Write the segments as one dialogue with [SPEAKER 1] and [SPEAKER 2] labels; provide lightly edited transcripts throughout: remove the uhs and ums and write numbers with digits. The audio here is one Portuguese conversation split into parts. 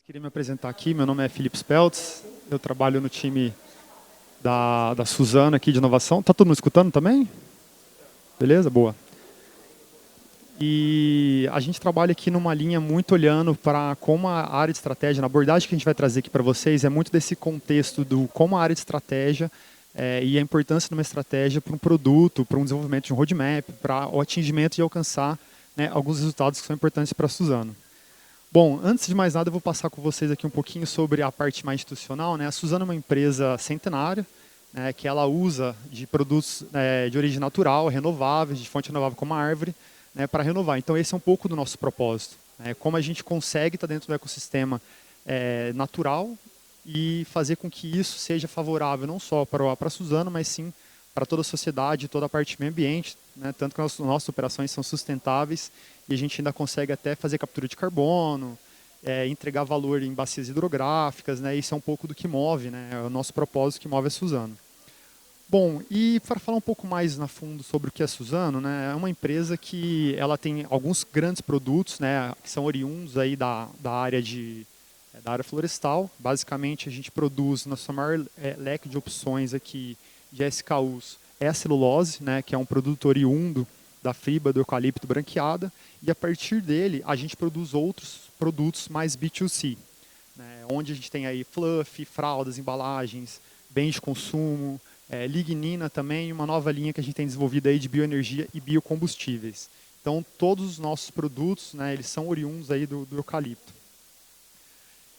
[SPEAKER 1] Queria me apresentar aqui, meu nome é Felipe Speltz, eu trabalho no time da Suzano aqui de inovação. Tá todo mundo escutando também? Beleza? Boa. E a gente trabalha aqui numa linha muito olhando para como a área de estratégia, na abordagem que a gente vai trazer aqui para vocês, é muito desse contexto do como a área de estratégia e a importância de uma estratégia para um produto, para um desenvolvimento de um roadmap, para o atingimento de alcançar, né, alguns resultados que são importantes para a Suzano. Bom, antes de mais nada, eu vou passar com vocês aqui um pouquinho sobre a parte mais institucional, né? A Suzano é uma empresa centenária, né, que ela usa de produtos de origem natural, renováveis, de fonte renovável como a árvore, né, para renovar. Então, esse é um pouco do nosso propósito, né? Como a gente consegue estar dentro do ecossistema natural e fazer com que isso seja favorável não só para a Suzano, mas sim para toda a sociedade, toda a parte do meio ambiente, né? Tanto que nossas operações são sustentáveis e a gente ainda consegue até fazer captura de carbono, entregar valor em bacias hidrográficas, né? Isso é um pouco do que move, né? É o nosso propósito que move a Suzano. Bom, e para falar um pouco mais a fundo sobre o que é a Suzano, né? É uma empresa que ela tem alguns grandes produtos, né? Que são oriundos aí da área da área florestal. Basicamente, a gente produz nosso maior leque de opções aqui de SKUs é a celulose, né, que é um produto oriundo da fibra do eucalipto branqueada, e a partir dele a gente produz outros produtos mais B2C, né, onde a gente tem aí fluff, fraldas, embalagens, bens de consumo, lignina também, e uma nova linha que a gente tem desenvolvida aí de bioenergia e biocombustíveis. Então, todos os nossos produtos, né, eles são oriundos aí do eucalipto.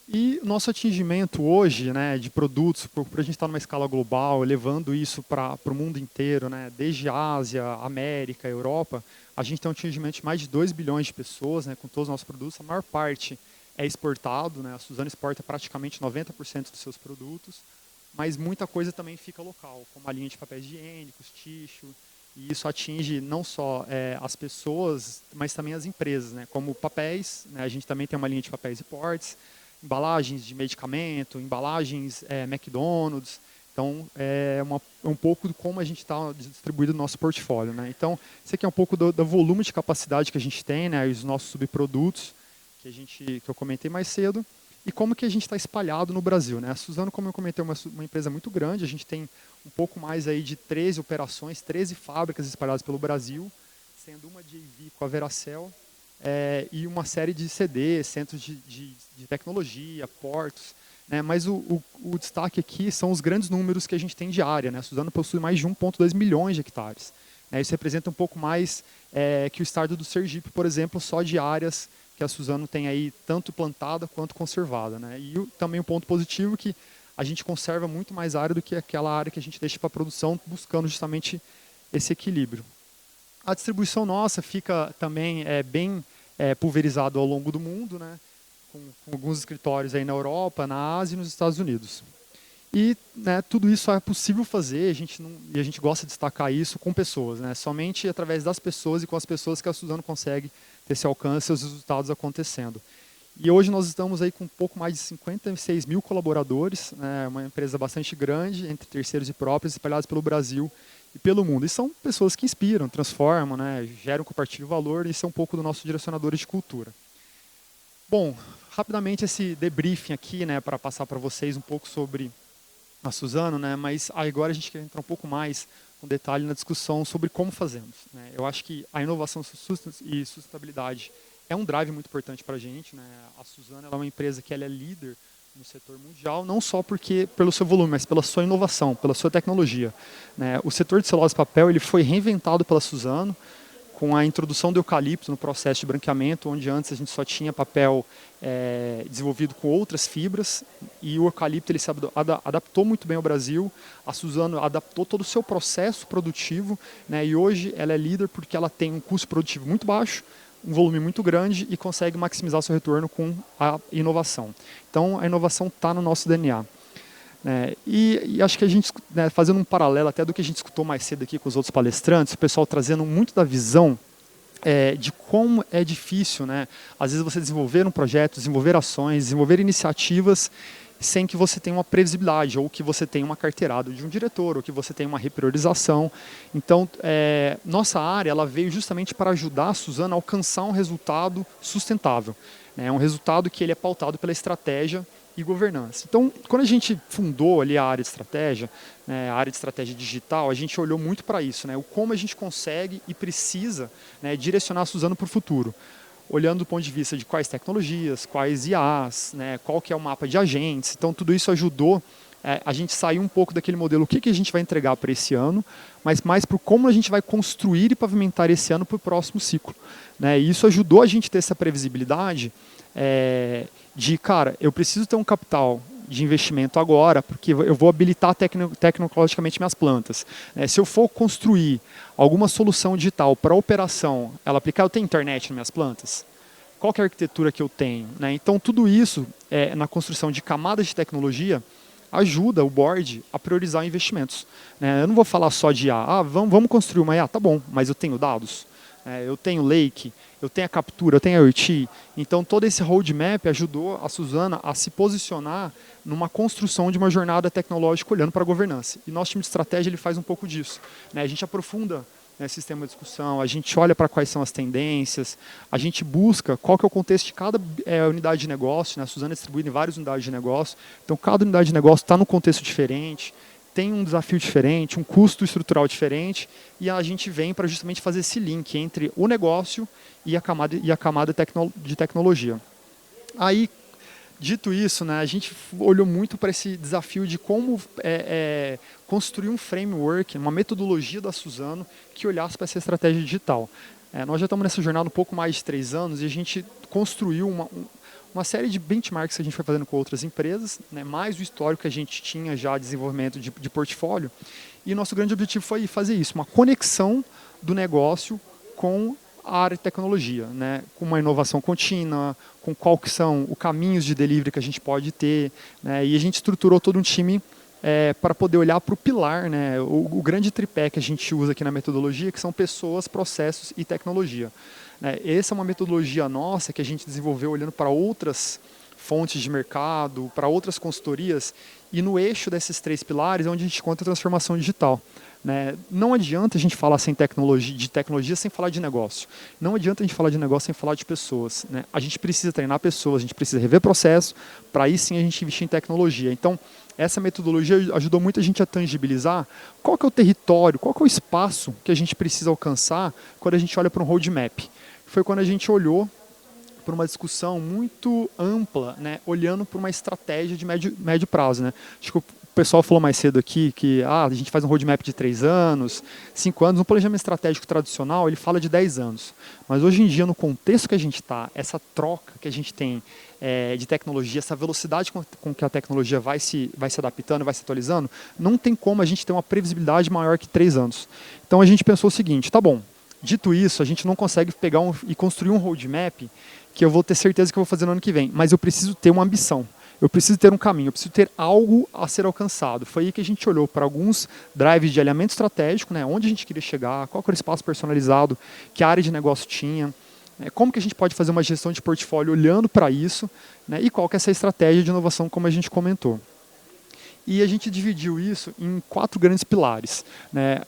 [SPEAKER 1] E nosso atingimento hoje, né, de produtos, por a gente estar numa escala global, levando isso para o mundo inteiro, né, desde a Ásia, América, Europa, a gente tem um atingimento de mais de 2 bilhões de pessoas, né, com todos os nossos produtos. A maior parte é exportado, né, a Suzano exporta praticamente 90% dos seus produtos, mas muita coisa também fica local, como a linha de papéis higiênicos, tixo, e isso atinge não só as pessoas, mas também as empresas, né, como papéis, né, a gente também tem uma linha de papéis e portes, embalagens de medicamento, embalagens McDonald's. Então, um pouco de como a gente está distribuído no nosso portfólio, né? Então, esse aqui é um pouco do volume de capacidade que a gente tem, né? Os nossos subprodutos que eu comentei mais cedo, e como que a gente está espalhado no Brasil, né? A Suzano, como eu comentei, é uma empresa muito grande. A gente tem um pouco mais aí de 13 operações, 13 fábricas espalhadas pelo Brasil, sendo uma de JV com a Veracel, e uma série de CDs, centros de tecnologia, portos, né? Mas o destaque aqui são os grandes números que a gente tem de área, né? A Suzano possui mais de 1,2 milhões de hectares, né? Isso representa um pouco mais que o estado do Sergipe, por exemplo, só de áreas que a Suzano tem aí tanto plantada quanto conservada, né? E também um ponto positivo que a gente conserva muito mais área do que aquela área que a gente deixa para produção, buscando justamente esse equilíbrio. A distribuição nossa fica também bem pulverizado ao longo do mundo, né, com alguns escritórios aí na Europa, na Ásia e nos Estados Unidos. E, né, tudo isso é possível fazer, e a gente gosta de destacar isso com pessoas, né, somente através das pessoas e com as pessoas que a Suzano consegue ter esse alcance e os resultados acontecendo. E hoje nós estamos aí com um pouco mais de 56 mil colaboradores, né, uma empresa bastante grande, entre terceiros e próprios, espalhados pelo Brasil e pelo mundo. E são pessoas que inspiram, transformam, né, geram, compartilham valor, e isso é um pouco do nosso direcionador de cultura. Bom, rapidamente esse debriefing aqui, né, para passar para vocês um pouco sobre a Suzano, né, mas agora a gente quer entrar um pouco mais com detalhe na discussão sobre como fazemos, né. Eu acho que a inovação e sustentabilidade é um drive muito importante para a gente, né. A Suzano ela é uma empresa que ela é líder no setor mundial, não só pelo seu volume, mas pela sua inovação, pela sua tecnologia, né? O setor de celulose e papel ele foi reinventado pela Suzano com a introdução do eucalipto no processo de branqueamento, onde antes a gente só tinha papel desenvolvido com outras fibras, e o eucalipto ele se adaptou muito bem ao Brasil. A Suzano adaptou todo o seu processo produtivo, né? E hoje ela é líder porque ela tem um custo produtivo muito baixo, um volume muito grande e consegue maximizar seu retorno com a inovação. Então, a inovação está no nosso DNA. E acho que a gente, né, fazendo um paralelo até do que a gente escutou mais cedo aqui com os outros palestrantes, o pessoal trazendo muito da visão de como é difícil, né, às vezes você desenvolver um projeto, desenvolver ações, desenvolver iniciativas sem que você tenha uma previsibilidade, ou que você tenha uma carteirada de um diretor, ou que você tenha uma repriorização. Então, nossa área ela veio justamente para ajudar a Suzano a alcançar um resultado sustentável. É um resultado que ele é pautado pela estratégia e governança. Então, quando a gente fundou ali a área de estratégia, a área de estratégia digital, a gente olhou muito para isso, o como a gente consegue e precisa direcionar a Suzano para o futuro. Olhando do ponto de vista de quais tecnologias, quais IAs, qual que é o mapa de agentes. Então, tudo isso ajudou a gente sair um pouco daquele modelo, o que a gente vai entregar para esse ano, mas mais para como a gente vai construir e pavimentar esse ano para o próximo ciclo. E isso ajudou a gente a ter essa previsibilidade de, cara, eu preciso ter um capital de investimento agora, porque eu vou habilitar tecnologicamente minhas plantas. Se eu for construir alguma solução digital para operação, ela aplicar, eu tenho internet nas minhas plantas? Qual que é a arquitetura que eu tenho? Então, tudo isso, na construção de camadas de tecnologia, ajuda o board a priorizar investimentos. Eu não vou falar só de IA. Vamos construir uma IA, tá bom, mas eu tenho dados, eu tenho lake, eu tenho a captura, eu tenho a IoT. Então, todo esse roadmap ajudou a Suzano a se posicionar numa construção de uma jornada tecnológica olhando para a governança. E nosso time de estratégia ele faz um pouco disso. A gente aprofunda sistema de discussão, a gente olha para quais são as tendências, a gente busca qual que é o contexto de cada unidade de negócio. A Suzano é distribuída em várias unidades de negócio, então cada unidade de negócio está num contexto diferente, tem um desafio diferente, um custo estrutural diferente, e a gente vem para justamente fazer esse link entre o negócio e a camada de tecnologia. Aí, dito isso, a gente olhou muito para esse desafio de como construir um framework, uma metodologia da Suzano que olhasse para essa estratégia digital. Nós já estamos nessa jornada um pouco mais de 3 anos e a gente construiu uma série de benchmarks que a gente foi fazendo com outras empresas, mais o histórico que a gente tinha já de desenvolvimento de portfólio. E nosso grande objetivo foi fazer isso, uma conexão do negócio com a área de tecnologia, com uma inovação contínua, com qual que são os caminhos de delivery que a gente pode ter, e a gente estruturou todo um time para poder olhar para o pilar, o grande tripé que a gente usa aqui na metodologia, que são pessoas, processos e tecnologia. Essa é uma metodologia nossa que a gente desenvolveu olhando para outras fontes de mercado, para outras consultorias, e no eixo desses 3 pilares é onde a gente conta a transformação digital. Não adianta a gente falar de tecnologia sem falar de negócio. Não adianta a gente falar de negócio sem falar de pessoas. A gente precisa treinar pessoas, a gente precisa rever processo, para aí sim a gente investir em tecnologia. Então, essa metodologia ajudou muito a gente a tangibilizar qual que é o território, qual que é o espaço que a gente precisa alcançar quando a gente olha para um roadmap. Foi quando a gente olhou para uma discussão muito ampla, olhando para uma estratégia de médio prazo. Acho que o pessoal falou mais cedo aqui que a gente faz um roadmap de 3 anos, 5 anos. Um planejamento estratégico tradicional ele fala de 10 anos. Mas hoje em dia, no contexto que a gente está, essa troca que a gente tem de tecnologia, essa velocidade com que a tecnologia vai se adaptando, vai se atualizando, não tem como a gente ter uma previsibilidade maior que 3 anos. Então a gente pensou o seguinte, tá bom, dito isso, a gente não consegue pegar e construir um roadmap que eu vou ter certeza que eu vou fazer no ano que vem, mas eu preciso ter uma ambição, eu preciso ter um caminho, eu preciso ter algo a ser alcançado. Foi aí que a gente olhou para alguns drives de alinhamento estratégico, onde a gente queria chegar, qual era o espaço personalizado, que área de negócio tinha, como que a gente pode fazer uma gestão de portfólio olhando para isso, e qual que é essa estratégia de inovação, como a gente comentou. E a gente dividiu isso em 4 grandes pilares.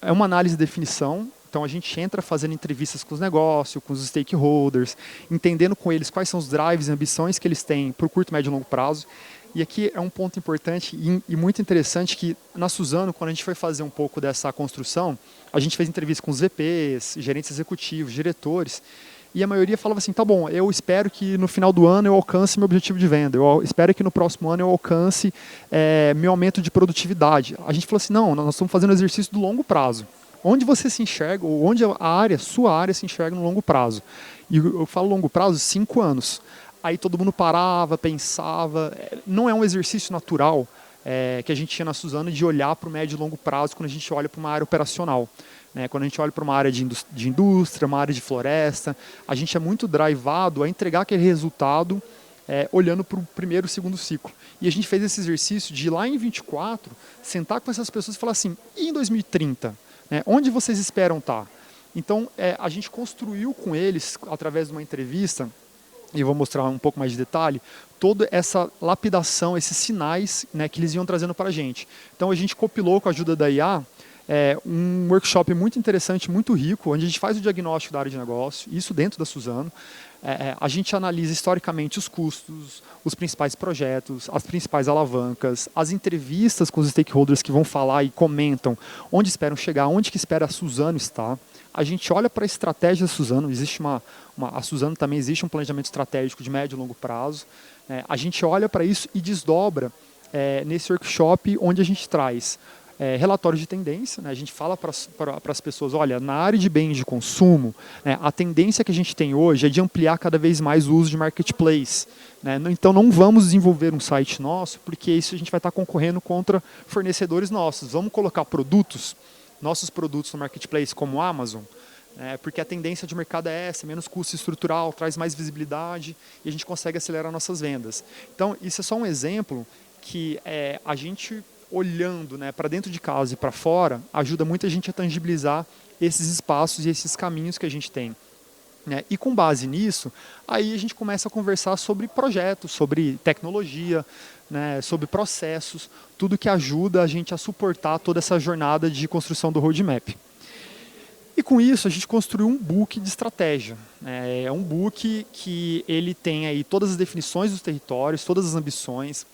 [SPEAKER 1] É uma análise de definição. Então, a gente entra fazendo entrevistas com os negócios, com os stakeholders, entendendo com eles quais são os drives e ambições que eles têm por curto, médio e longo prazo. E aqui é um ponto importante e muito interessante que na Suzano, quando a gente foi fazer um pouco dessa construção, a gente fez entrevista com os VPs, gerentes executivos, diretores, e a maioria falava assim, tá bom, eu espero que no final do ano eu alcance meu objetivo de venda, eu espero que no próximo ano eu alcance meu aumento de produtividade. A gente falou assim, não, nós estamos fazendo exercício do longo prazo. Onde você se enxerga, ou onde sua área se enxerga no longo prazo. E eu falo longo prazo, 5 anos. Aí todo mundo parava, pensava. Não é um exercício natural que a gente tinha na Suzano de olhar para o médio e longo prazo quando a gente olha para uma área operacional. Quando a gente olha para uma área de indústria, uma área de floresta, a gente é muito drivado a entregar aquele resultado olhando para o primeiro e segundo ciclo. E a gente fez esse exercício de ir lá em 24, sentar com essas pessoas e falar assim, e em 2030? Onde vocês esperam estar? Então, a gente construiu com eles, através de uma entrevista, e vou mostrar um pouco mais de detalhe, toda essa lapidação, esses sinais, né, que eles iam trazendo para a gente. Então a gente compilou com a ajuda da IA um workshop muito interessante, muito rico, onde a gente faz o diagnóstico da área de negócio, isso dentro da Suzano. A gente analisa historicamente os custos, os principais projetos, as principais alavancas, as entrevistas com os stakeholders que vão falar e comentam onde esperam chegar, onde que espera a Suzano estar. A gente olha para a estratégia da Suzano, existe a Suzano também existe um planejamento estratégico de médio e longo prazo. A gente olha para isso e desdobra nesse workshop onde a gente traz relatórios de tendência, né? A gente fala para as pessoas, olha, na área de bens de consumo, né, a tendência que a gente tem hoje é de ampliar cada vez mais o uso de marketplace. Né? Então não vamos desenvolver um site nosso, porque isso a gente vai estar concorrendo contra fornecedores nossos. Vamos colocar nossos produtos no marketplace como o Amazon, porque a tendência de mercado é essa, menos custo estrutural, traz mais visibilidade e a gente consegue acelerar nossas vendas. Então isso é só um exemplo que a gente olhando, né, para dentro de casa e para fora, ajuda muita gente a tangibilizar esses espaços e esses caminhos que a gente tem. Né? E com base nisso, aí a gente começa a conversar sobre projetos, sobre tecnologia, né, sobre processos, tudo que ajuda a gente a suportar toda essa jornada de construção do roadmap. E com isso a gente construiu um book de estratégia. É um book que ele tem aí todas as definições dos territórios, todas as ambições.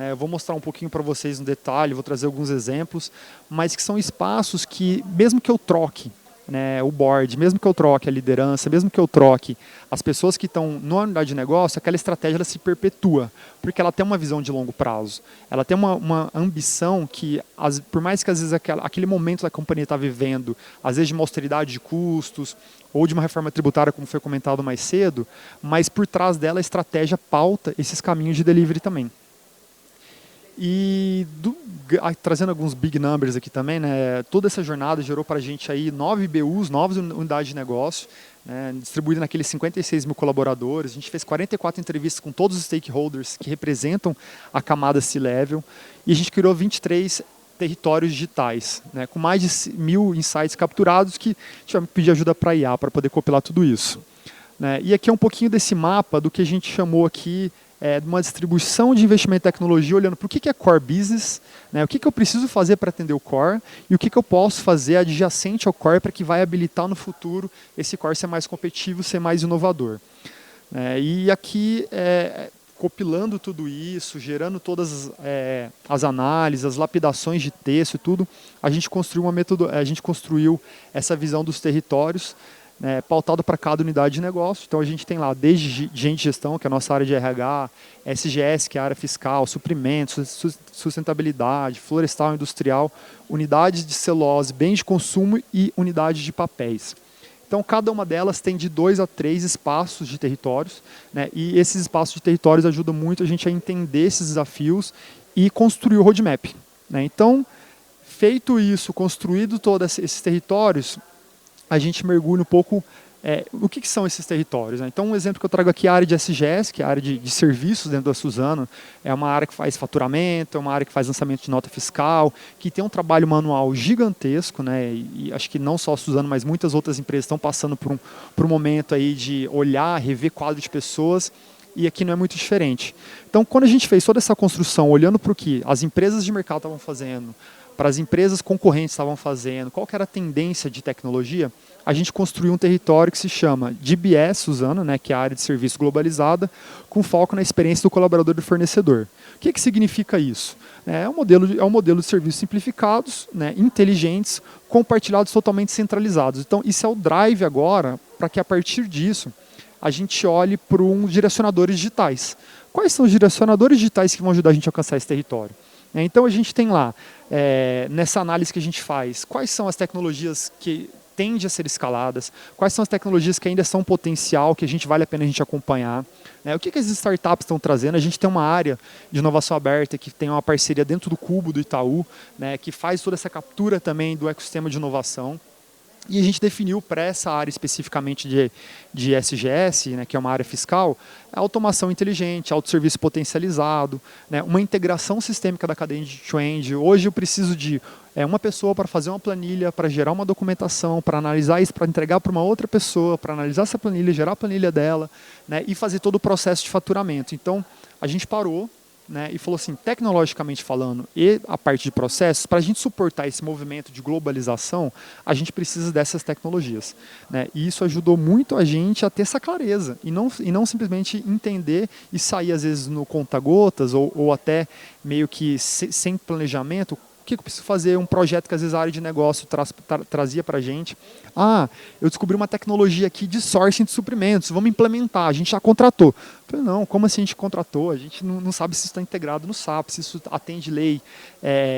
[SPEAKER 1] Eu vou mostrar um pouquinho para vocês no detalhe, vou trazer alguns exemplos, mas que são espaços que, mesmo que eu troque o board, mesmo que eu troque a liderança, mesmo que eu troque as pessoas que estão na unidade de negócio, aquela estratégia ela se perpetua, porque ela tem uma visão de longo prazo. Ela tem uma ambição que, por mais que às vezes aquele momento da companhia está vivendo, às vezes de uma austeridade de custos, ou de uma reforma tributária, como foi comentado mais cedo, mas por trás dela a estratégia pauta esses caminhos de delivery também. E trazendo alguns big numbers aqui também, né, toda essa jornada gerou para a gente aí 9 BUs, 9 unidades de negócio, distribuídas naqueles 56 mil colaboradores. A gente fez 44 entrevistas com todos os stakeholders que representam a camada C-Level e a gente criou 23 territórios digitais, né, com mais de 1.000 insights capturados que a gente vai pedir ajuda para a IA para poder compilar tudo isso. Né. E aqui é um pouquinho desse mapa do que a gente chamou aqui de uma distribuição de investimento em tecnologia, olhando para o que é core business, né, o que eu preciso fazer para atender o core e o que eu posso fazer adjacente ao core para que vai habilitar no futuro esse core ser mais competitivo, ser mais inovador. E aqui, compilando tudo isso, gerando todas as análises, as lapidações de texto e tudo, a gente construiu essa visão dos territórios, pautado para cada unidade de negócio. Então a gente tem lá desde gente de gestão, que é a nossa área de RH, SGS, que é a área fiscal, suprimentos, sustentabilidade, florestal e industrial, unidades de celulose, bens de consumo e unidades de papéis. Então cada uma delas tem de 2 a 3 espaços de territórios, né, e esses espaços de territórios ajudam muito a gente a entender esses desafios e construir o roadmap. Né. Então, feito isso, construído todos esses territórios, a gente mergulha um pouco o que são esses territórios. Né? Então, um exemplo que eu trago aqui é a área de SGS, que é a área de serviços dentro da Suzano. É uma área que faz faturamento, é uma área que faz lançamento de nota fiscal, que tem um trabalho manual gigantesco, né? E acho que não só a Suzano, mas muitas outras empresas estão passando por um momento aí de olhar, rever quadro de pessoas, e aqui não é muito diferente. Então, quando a gente fez toda essa construção, olhando para o que as empresas de mercado estavam fazendo, para as empresas concorrentes estavam fazendo, qual que era a tendência de tecnologia, a gente construiu um território que se chama DBS Suzano, né, que é a área de serviço globalizada, com foco na experiência do colaborador e do fornecedor. O que significa isso? É um modelo de serviços simplificados, né, inteligentes, compartilhados, totalmente centralizados. Então, isso é o drive agora para que, a partir disso, a gente olhe para direcionadores digitais. Quais são os direcionadores digitais que vão ajudar a gente a alcançar esse território? Então, a gente tem lá, nessa análise que a gente faz, quais são as tecnologias que tendem a ser escaladas, quais são as tecnologias que ainda são potencial, que vale a pena a gente acompanhar, o que as startups estão trazendo. A gente tem uma área de inovação aberta que tem uma parceria dentro do Cubo do Itaú, né, que faz toda essa captura também do ecossistema de inovação. E a gente definiu para essa área especificamente de SGS, né, que é uma área fiscal, a automação inteligente, autosserviço potencializado, né, uma integração sistêmica da cadeia de end-to-end. Hoje eu preciso de uma pessoa para fazer uma planilha, para gerar uma documentação, para analisar isso, para entregar para uma outra pessoa, para analisar essa planilha, gerar a planilha dela, né, e fazer todo o processo de faturamento. Então, a gente parou, né, e falou assim, tecnologicamente falando e a parte de processos, para a gente suportar esse movimento de globalização, a gente precisa dessas tecnologias, né, e isso ajudou muito a gente a ter essa clareza e não simplesmente entender e sair às vezes no conta-gotas ou até meio que sem planejamento. O que eu preciso fazer? Um projeto que às vezes a área de negócio trazia para a gente. Ah, eu descobri uma tecnologia aqui de sourcing de suprimentos, vamos implementar, a gente já contratou. Eu falei, não, como assim a gente contratou? A gente não sabe se isso está integrado no SAP, se isso atende lei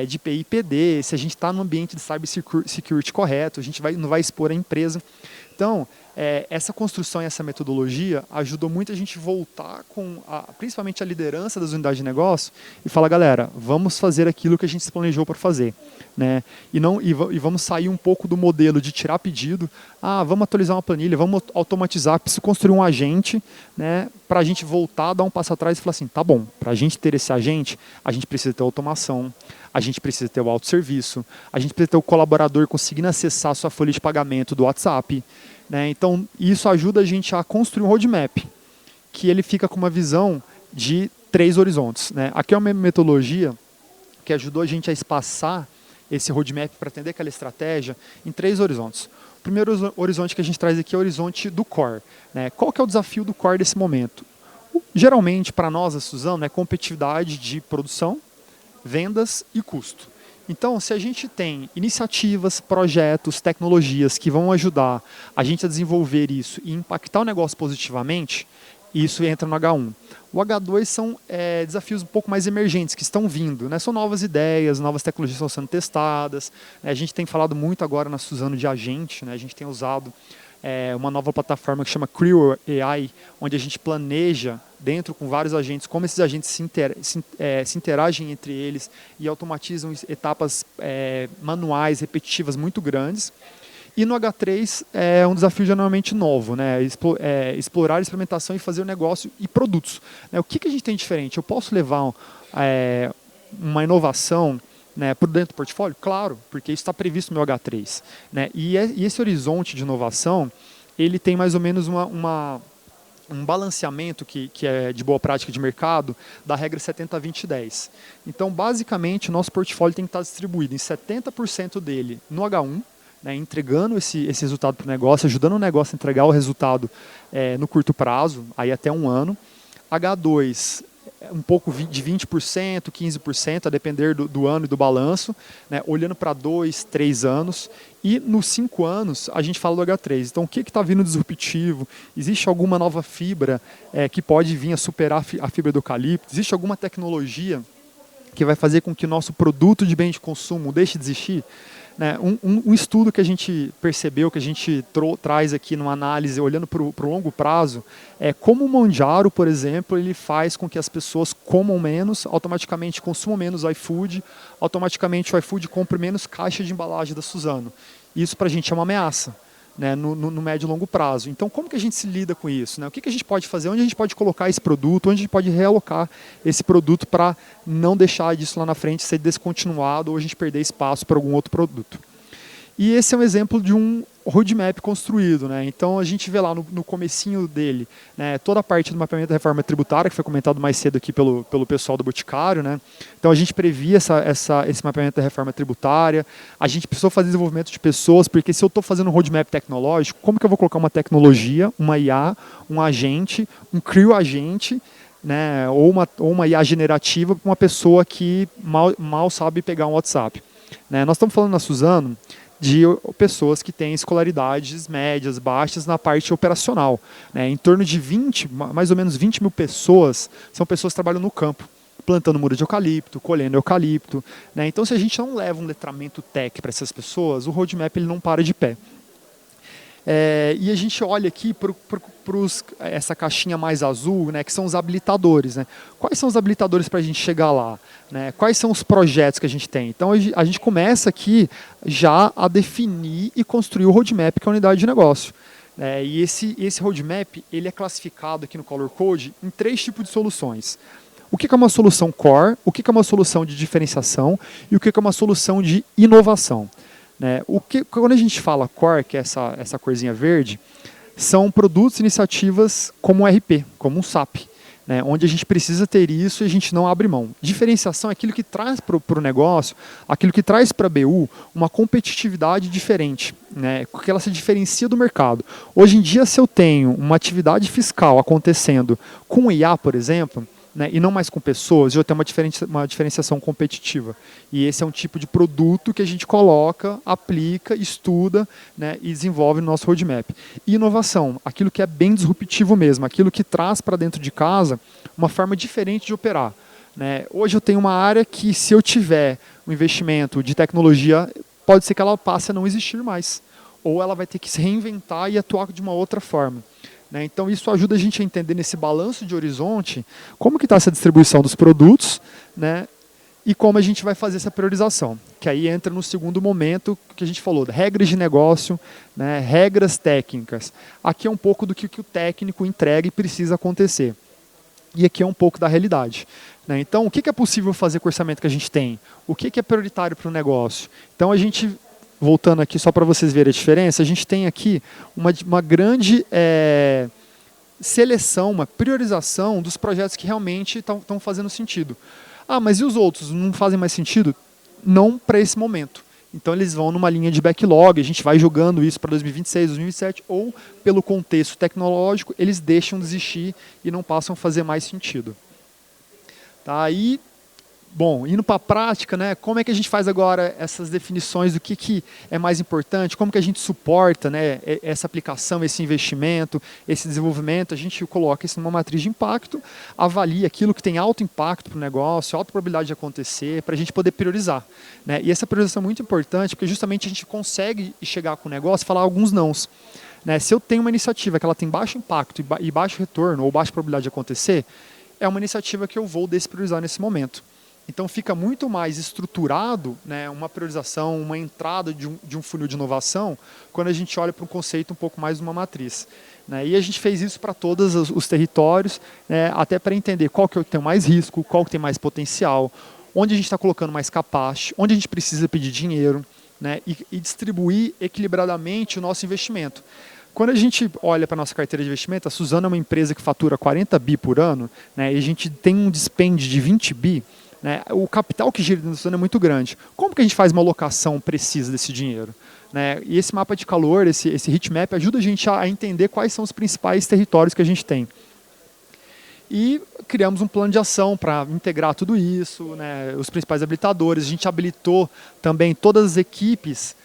[SPEAKER 1] de PI e PD, se a gente está no ambiente de cybersecurity correto, a gente não vai expor a empresa. Então, essa construção e essa metodologia ajudou muito a gente voltar com, principalmente a liderança das unidades de negócio e falar, galera, vamos fazer aquilo que a gente se planejou para fazer. Né? E vamos sair um pouco do modelo de tirar pedido, vamos atualizar uma planilha, vamos automatizar, preciso construir um agente, né, para a gente voltar, dar um passo atrás e falar assim, tá bom, para a gente ter esse agente, a gente precisa ter automação, a gente precisa ter o autosserviço, a gente precisa ter o colaborador conseguindo acessar a sua folha de pagamento do WhatsApp. Né? Então, isso ajuda a gente a construir um roadmap, que ele fica com uma visão de 3 horizontes. Né? Aqui é uma metodologia que ajudou a gente a espaçar esse roadmap para atender aquela estratégia em 3 horizontes. O primeiro horizonte que a gente traz aqui é o horizonte do core. Né? Qual que é o desafio do core desse momento? Geralmente, para nós, a Suzano, é competitividade de produção, vendas e custo. Então, se a gente tem iniciativas, projetos, tecnologias que vão ajudar a gente a desenvolver isso e impactar o negócio positivamente, isso entra no H1. O H2 são desafios um pouco mais emergentes, que estão vindo. Né? São novas ideias, novas tecnologias estão sendo testadas. A gente tem falado muito agora na Suzano de agente, né? A gente tem usado uma nova plataforma que chama Creo AI, onde a gente planeja dentro com vários agentes, como esses agentes se interagem entre eles e automatizam etapas manuais, repetitivas muito grandes. E no H3 é um desafio geralmente novo, né? Explorar a experimentação e fazer o negócio e produtos. Né? O que a gente tem de diferente? Eu posso levar uma inovação, né, por dentro do portfólio? Claro, porque isso está previsto no meu H3. Né? E esse horizonte de inovação, ele tem mais ou menos um balanceamento que é de boa prática de mercado da regra 70-20-10. Então, basicamente, o nosso portfólio tem que estar distribuído em 70% dele no H1, né, entregando esse resultado para o negócio, ajudando o negócio a entregar o resultado no curto prazo, aí até 1 ano. H2, um pouco de 20%, 15%, a depender do ano e do balanço, né, olhando para 2, 3 anos. E nos 5 anos, a gente fala do H3. Então, o que está vindo disruptivo? Existe alguma nova fibra que pode vir a superar a fibra do eucalipto? Existe alguma tecnologia que vai fazer com que o nosso produto de bem de consumo deixe de existir? Né, um estudo que a gente percebeu, que a gente traz aqui numa análise, olhando para o longo prazo, é como o Mondiaro, por exemplo, ele faz com que as pessoas comam menos, automaticamente consumam menos iFood, automaticamente o iFood compre menos caixa de embalagem da Suzano. Isso para a gente é uma ameaça, né, no médio e longo prazo. Então, como que a gente se lida com isso? Né? O que a gente pode fazer? Onde a gente pode colocar esse produto? Onde a gente pode realocar esse produto para não deixar disso lá na frente ser descontinuado ou a gente perder espaço para algum outro produto? E esse é um exemplo de um roadmap construído. Né? Então, a gente vê lá no comecinho dele, né, toda a parte do mapeamento da reforma tributária, que foi comentado mais cedo aqui pelo pessoal do Boticário. Né? Então, a gente previa esse mapeamento da reforma tributária. A gente precisou fazer desenvolvimento de pessoas, porque se eu estou fazendo um roadmap tecnológico, como que eu vou colocar uma tecnologia, uma IA, um agente, um Creo agente, né, ou uma IA generativa para uma pessoa que mal sabe pegar um WhatsApp? Né? Nós estamos falando na Suzano de pessoas que têm escolaridades médias, baixas na parte operacional. Né? Em torno de mais ou menos 20 mil pessoas são pessoas que trabalham no campo, plantando muro de eucalipto, colhendo eucalipto. Né? Então, se a gente não leva um letramento tech para essas pessoas, o roadmap ele não para de pé. E a gente olha aqui para essa caixinha mais azul, né, que são os habilitadores. Né? Quais são os habilitadores para a gente chegar lá? Né? Quais são os projetos que a gente tem? Então a gente começa aqui já a definir e construir o roadmap, que é a unidade de negócio. E esse roadmap ele é classificado aqui no Color Code em 3 tipos de soluções. O que é uma solução core, o que é uma solução de diferenciação e o que é uma solução de inovação. Quando a gente fala core, que é essa corzinha verde, são produtos e iniciativas como um RP, como um SAP, onde a gente precisa ter isso e a gente não abre mão. Diferenciação é aquilo que traz para o negócio, aquilo que traz para a BU uma competitividade diferente, porque ela se diferencia do mercado. Hoje em dia, se eu tenho uma atividade fiscal acontecendo com IA, por exemplo, e não mais com pessoas, eu tenho uma diferenciação competitiva. E esse é um tipo de produto que a gente coloca, aplica, estuda e desenvolve no nosso roadmap. E inovação, aquilo que é bem disruptivo mesmo, aquilo que traz para dentro de casa uma forma diferente de operar. Hoje eu tenho uma área que, se eu tiver um investimento de tecnologia, pode ser que ela passe a não existir mais. Ou ela vai ter que se reinventar e atuar de uma outra forma. Então isso ajuda a gente a entender nesse balanço de horizonte como que está essa distribuição dos produtos e como a gente vai fazer essa priorização. Que aí entra no segundo momento que a gente falou, regras de negócio, regras técnicas. Aqui é um pouco do que o técnico entrega e precisa acontecer. E aqui é um pouco da realidade. Então o que é possível fazer com o orçamento que a gente tem? O que é prioritário para o negócio? Então a gente... Voltando aqui só para vocês verem a diferença, a gente tem aqui uma grande seleção, uma priorização dos projetos que realmente estão fazendo sentido. Mas e os outros? Não fazem mais sentido? Não para esse momento. Então eles vão numa linha de backlog, a gente vai jogando isso para 2026, 2027, ou pelo contexto tecnológico, eles deixam de existir e não passam a fazer mais sentido. Aí... Bom, indo para a prática, como é que a gente faz agora essas definições do que é mais importante, como que a gente suporta essa aplicação, esse investimento, esse desenvolvimento, a gente coloca isso numa matriz de impacto, avalia aquilo que tem alto impacto para o negócio, alta probabilidade de acontecer, para a gente poder priorizar. E essa priorização é muito importante, porque justamente a gente consegue chegar com o negócio e falar alguns nãos. Se eu tenho uma iniciativa que ela tem baixo impacto e baixo retorno, ou baixa probabilidade de acontecer, é uma iniciativa que eu vou despriorizar nesse momento. Então fica muito mais estruturado uma priorização, uma entrada de um funil de inovação, quando a gente olha para um conceito um pouco mais de uma matriz. E a gente fez isso para todos os territórios, até para entender qual que tem mais risco, qual que tem mais potencial, onde a gente está colocando mais capacity, onde a gente precisa pedir dinheiro, e distribuir equilibradamente o nosso investimento. Quando a gente olha para a nossa carteira de investimento, a Suzano é uma empresa que fatura 40 bi por ano, e a gente tem um dispêndio de 20 bi, o capital que gira dentro da Suzano é muito grande. Como que a gente faz uma alocação precisa desse dinheiro? E esse mapa de calor, esse heatmap, ajuda a gente a entender quais são os principais territórios que a gente tem. E criamos um plano de ação para integrar tudo isso, os principais habilitadores. A gente habilitou também todas as equipes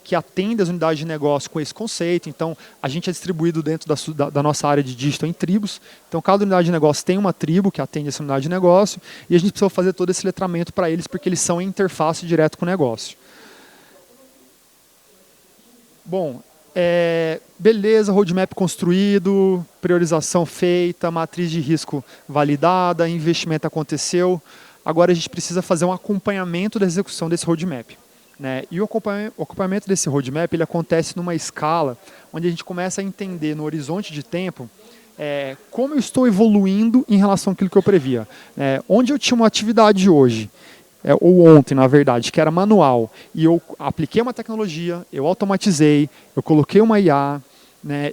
[SPEAKER 1] que atendem as unidades de negócio com esse conceito. Então, a gente é distribuído dentro da nossa área de digital em tribos. Então, cada unidade de negócio tem uma tribo que atende essa unidade de negócio e a gente precisa fazer todo esse letramento para eles, porque eles são em interface direto com o negócio. Bom, beleza, roadmap construído, priorização feita, matriz de risco validada, investimento aconteceu. Agora a gente precisa fazer um acompanhamento da execução desse roadmap. E o acompanhamento desse roadmap ele acontece numa escala onde a gente começa a entender no horizonte de tempo como eu estou evoluindo em relação àquilo que eu previa. Onde eu tinha uma atividade hoje, ou ontem, na verdade, que era manual, e eu apliquei uma tecnologia, eu automatizei, eu coloquei uma IA,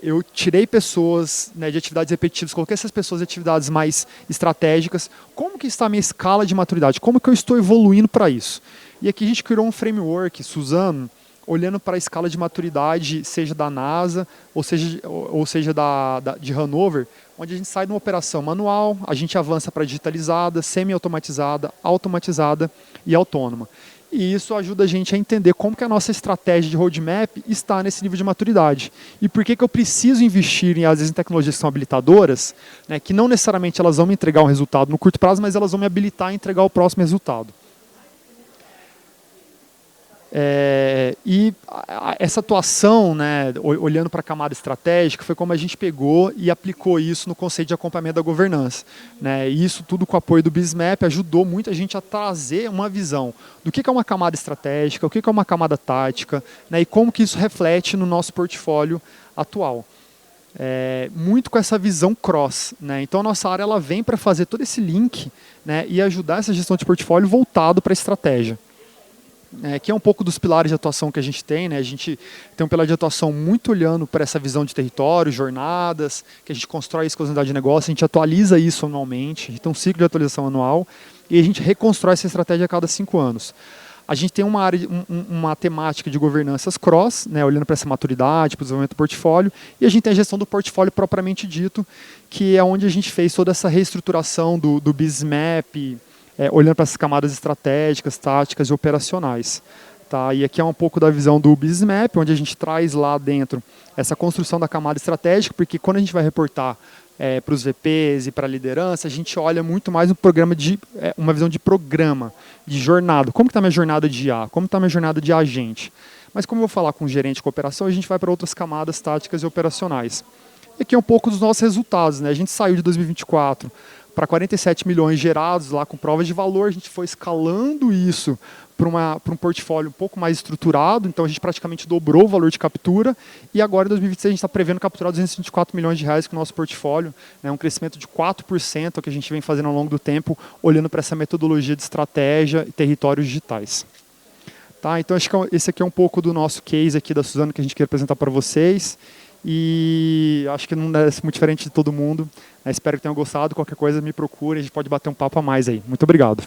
[SPEAKER 1] eu tirei pessoas de atividades repetitivas, coloquei essas pessoas em atividades mais estratégicas. Como que está a minha escala de maturidade? Como que eu estou evoluindo para isso? E aqui a gente criou um framework, Suzano, olhando para a escala de maturidade, seja da NASA, ou seja de Hanover, onde a gente sai de uma operação manual, a gente avança para digitalizada, semi-automatizada, automatizada e autônoma. E isso ajuda a gente a entender como que a nossa estratégia de roadmap está nesse nível de maturidade. E por que eu preciso investir, às vezes, em tecnologias que são habilitadoras, que não necessariamente elas vão me entregar um resultado no curto prazo, mas elas vão me habilitar a entregar o próximo resultado. Essa atuação, né, olhando para a camada estratégica, foi como a gente pegou e aplicou isso no conceito de acompanhamento da governança. Né? E isso tudo com o apoio do BizMap ajudou muita gente a trazer uma visão do que é uma camada estratégica, o que é uma camada tática, né, e como que isso reflete no nosso portfólio atual. Muito com essa visão cross. Né? Então a nossa área ela vem para fazer todo esse link, né, e ajudar essa gestão de portfólio voltado para a estratégia. Que é um pouco dos pilares de atuação que a gente tem. Né? A gente tem um pilar de atuação muito olhando para essa visão de território, jornadas, que a gente constrói isso com a unidade de negócio, a gente atualiza isso anualmente, a gente tem um ciclo de atualização anual e a gente reconstrói essa estratégia a cada 5 anos. A gente tem uma área, uma temática de governanças cross, né, olhando para essa maturidade, para o desenvolvimento do portfólio, e a gente tem a gestão do portfólio propriamente dito, que é onde a gente fez toda essa reestruturação do BizMap, olhando para essas camadas estratégicas, táticas e operacionais. Tá? E aqui é um pouco da visão do BizMap, onde a gente traz lá dentro essa construção da camada estratégica, porque quando a gente vai reportar para os VPs e para a liderança, a gente olha muito mais no programa uma visão de programa, de jornada. Como está minha jornada de IA? Como está minha jornada de agente? Mas como eu vou falar com o gerente de cooperação, a gente vai para outras camadas táticas e operacionais. E aqui é um pouco dos nossos resultados. Né? A gente saiu de 2024 para 47 milhões gerados lá com provas de valor, a gente foi escalando isso para um portfólio um pouco mais estruturado, então a gente praticamente dobrou o valor de captura e agora em 2026 a gente está prevendo capturar 224 milhões de reais com o nosso portfólio, né, um crescimento de 4% que a gente vem fazendo ao longo do tempo, olhando para essa metodologia de estratégia e territórios digitais. Tá, então acho que esse aqui é um pouco do nosso case aqui da Suzano que a gente quer apresentar para vocês. E acho que não é muito diferente de todo mundo. Espero que tenham gostado. Qualquer coisa me procure, a gente pode bater um papo a mais aí. Muito obrigado.